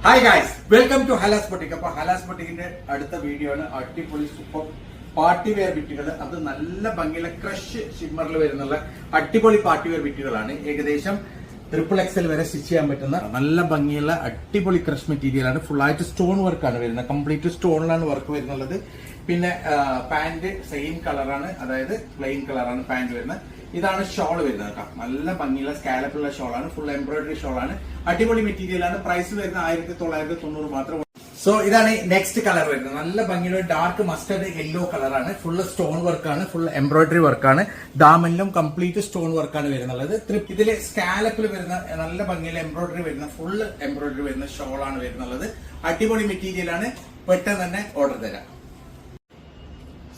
Hi guys, welcome to Halas boutique. അപ്പൊ ഹലാസ് ബൊട്ടിക്കിന്റെ അടുത്ത video ആണ് അടിപൊളി സൂപ്പർ പാർട്ടി വെയർ ബിറ്റുകൾ. അത് നല്ല ഭംഗിയുള്ള ക്രഷ് ഷിമ്മറിൽ വരുന്നുള്ള അടിപൊളി പാർട്ടി വെയർ ബിറ്റുകളാണ്. ഏകദേശം XXL വരെ സ്റ്റിച്ച് ചെയ്യാൻ പറ്റുന്ന നല്ല ഭംഗിയുള്ള അടിപൊളി ക്രഷ് മെറ്റീരിയൽ ആണ്. ഫുൾ ആയിട്ട് സ്റ്റോൺ വർക്കാണ് വരുന്നത്. കംപ്ലീറ്റ് സ്റ്റോണിലാണ് വർക്ക് വരുന്നുള്ളത്. പിന്നെ പാന്റ് സെയിം കളറാണ്, അതായത് പ്ലെയിൻ കളറാണ് പാന്റ് വരുന്നത്. ഇതാണ് ഷോൾ വരുന്നത് കേട്ടോ. നല്ല ഭംഗിയുള്ള സ്കാലപ്പുള്ള ഷോളാണ്. ഫുൾ എംബ്രോയിഡറി ഷോളാണ്. അടിപൊളി മെറ്റീരിയൽ ആണ്. പ്രൈസ് വരുന്നത് 1990 മാത്രം. സോ ഇതാണ് നെക്സ്റ്റ് കളർ വരുന്നത്. നല്ല ഭംഗിയുള്ള ഡാർക്ക് മസ്റ്റർഡ് യെല്ലോ കളറാണ്. ഫുൾ സ്റ്റോൺ വർക്കാണ്, ഫുൾ എംബ്രോയിഡറി വർക്കാണ്. ദാമനിലും കംപ്ലീറ്റ് സ്റ്റോൺ വർക്കാണ് വരുന്നത്. ഇതില് സ്കാലപ്പിൽ വരുന്ന നല്ല ഭംഗിയുള്ള എംബ്രോയിഡറി വരുന്ന ഫുൾ എംബ്രോയിഡറി വരുന്ന ഷോളാണ് വരുന്നത്. അടിപൊളി മെറ്റീരിയൽ ആണ്. പെട്ടെന്ന് തന്നെ ഓർഡർ തരാം.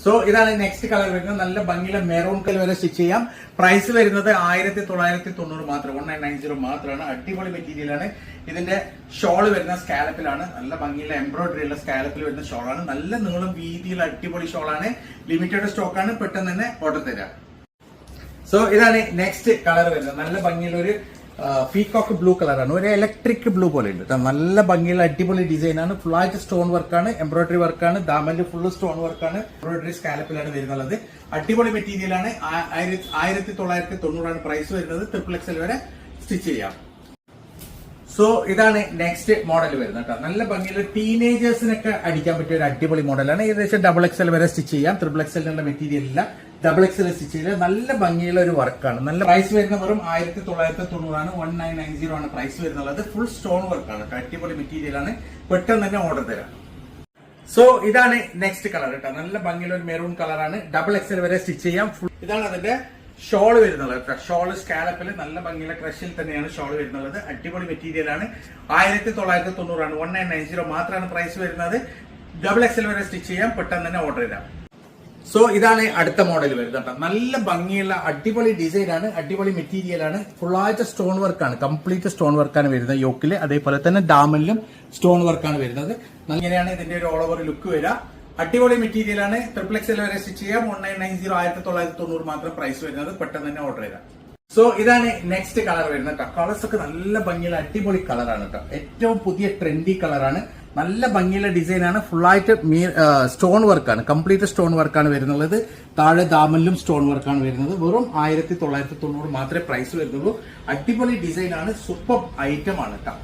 സോ ഇതാണ് നെക്സ്റ്റ് കളർ വരുന്നത്. നല്ല ഭംഗിയുള്ള മെറൂൺ കളർ വരെ സ്റ്റിച്ച് ചെയ്യാം. പ്രൈസ് വരുന്നത് 1990 മാത്രം, 1990 മാത്രമാണ്. അടിപൊളി മെറ്റീരിയൽ ആണ്. ഇതിന്റെ ഷോൾ വരുന്ന സ്കാലപ്പിലാണ്. നല്ല ഭംഗിയുള്ള എംബ്രോയിഡറി ഉള്ള സ്കാലപ്പിൽ വരുന്ന ഷോളാണ്. നല്ല നീളം വീതിയുള്ള അടിപൊളി ഷോളാണ്. ലിമിറ്റഡ് സ്റ്റോക്കാണ്. പെട്ടെന്ന് തന്നെ ഓർഡർ തരാം. സോ ഇതാണ് നെക്സ്റ്റ് കളർ വരുന്നത്. നല്ല ഭംഗിയുള്ള ഒരു പീകോക്ക് ബ്ലൂ കളറാണ്. ഒരു ഇലക്ട്രിക് ബ്ലൂ പോലെ ഉണ്ട്. നല്ല ഭംഗിയുള്ള അടിപൊളി ഡിസൈനാണ്. ഫുൾ ആയിട്ട് സ്റ്റോൺ വർക്കാണ്, എംബ്രോയിഡറി വർക്കാണ്. ദാമനിൽ ഫുള്ള് സ്റ്റോൺ വർക്കാണ്. എംബ്രോയിഡറി സ്കാലപ്പിലാണ് വരുന്നത്. അടിപൊളി മെറ്റീരിയൽ ആണ്. 1990 പ്രൈസ് വരുന്നത്. XXL വരെ സ്റ്റിച്ച് ചെയ്യാം. സോ ഇതാണ് നെക്സ്റ്റ് മോഡൽ വരുന്നത് കേട്ടോ. നല്ല ഭംഗിയുള്ള ടീനേജേഴ്സിനൊക്കെ അടിക്കാൻ പറ്റിയ ഒരു അടിപൊളി മോഡലാണ്. ഏകദേശം XXL വരെ സ്റ്റിച്ച് ചെയ്യാം. XXL മെറ്റീരിയൽ ഇല്ല, XXL സ്റ്റിച്ച് ചെയ്ത് നല്ല ഭംഗിയുള്ള ഒരു വർക്കാണ്. നല്ല പ്രൈസ് വരുന്ന വെറും 1990 1990 ആണ് പ്രൈസ് വരുന്നത്. ഫുൾ സ്റ്റോൺ വർക്കാണ്. അടിപൊളി മെറ്റീരിയൽ ആണ്. പെട്ടെന്ന് തന്നെ ഓർഡർ തരാം. സോ ഇതാണ് നെക്സ്റ്റ് കളർ കേട്ടോ. നല്ല ഭംഗിയുള്ള ഒരു മെറൂൺ കളറാണ്. XXL വരെ സ്റ്റിച്ച് ചെയ്യാം. ഇതാണ് അതിന്റെ ഷോൾ വരുന്നത് കേട്ടോ. ഷോൾ സ്കാലപ്പിൽ നല്ല ഭംഗിയുള്ള ക്രഷിൽ തന്നെയാണ് ഷോൾ വരുന്നത്. അടിപൊളി മെറ്റീരിയൽ ആണ്. 1990 ആണ്, 1990 മാത്രമാണ് പ്രൈസ് വരുന്നത്. XXL വരെ സ്റ്റിച്ച് ചെയ്യാം. പെട്ടെന്ന് തന്നെ ഓർഡർ ചെയ്യാം. സോ ഇതാണ് അടുത്ത മോഡൽ വരുന്നത് കേട്ടോ. നല്ല ഭംഗിയുള്ള അടിപൊളി ഡിസൈൻ ആണ്. അടിപൊളി മെറ്റീരിയൽ ആണ്. ഫുള്ളായിട്ട് സ്റ്റോൺ വർക്കാണ്. കംപ്ലീറ്റ് സ്റ്റോൺ വർക്കാണ് വരുന്നത് യോക്കില്. അതേപോലെ തന്നെ ഡാമനിലും സ്റ്റോൺ വർക്കാണ് വരുന്നത്. ഇങ്ങനെയാണ് ഇതിന്റെ ഒരു ഓൾ ഓവർ ലുക്ക് വരിക. അടിപൊളി മെറ്റീരിയൽ ആണ്. XXL വരെ സ്റ്റിച്ച് ചെയ്യാം. 1990 1990 മാത്രം പ്രൈസ് വരുന്നത്. പെട്ടെന്ന് തന്നെ ഓർഡർ ചെയ്താൽ. സോ ഇതാണ് നെക്സ്റ്റ് കളർ വരുന്നത് കേട്ടോ. കളേഴ്സ് ഒക്കെ നല്ല ഭംഗിയുള്ള അടിപൊളി കളറാണ് കേട്ടോ. ഏറ്റവും പുതിയ ട്രെൻഡി കളറാണ്. നല്ല ഭംഗിയുള്ള ഡിസൈൻ ആണ്. ഫുള്ളായിട്ട് സ്റ്റോൺ വർക്കാണ്. കംപ്ലീറ്റ് സ്റ്റോൺ വർക്കാണ് വരുന്നത്. താഴെ ദാമനിലും സ്റ്റോൺ വർക്കാണ് വരുന്നത്. വെറും 1990 മാത്രമേ പ്രൈസ് വരുന്നുള്ളൂ. അടിപൊളി ഡിസൈൻ ആണ്. സൂപ്പർ ഐറ്റം ആണ് കേട്ടോ.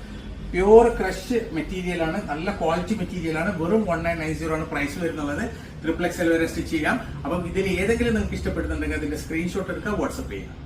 പ്യൂർ ക്രഷ് മെറ്റീരിയൽ ആണ്. നല്ല ക്വാളിറ്റി മെറ്റീരിയൽ ആണ്. വെറും 1990 ആണ് പ്രൈസ് വരുന്നത്. XXL വരെ സ്റ്റിച്ച് ചെയ്യാം. അപ്പം ഇതിൽ ഏതെങ്കിലും നിങ്ങൾക്ക് ഇഷ്ടപ്പെടുന്നുണ്ടെങ്കിൽ അതിന്റെ സ്ക്രീൻഷോട്ട് എടുക്കുക, വാട്സ്ആപ്പ് ചെയ്യുക.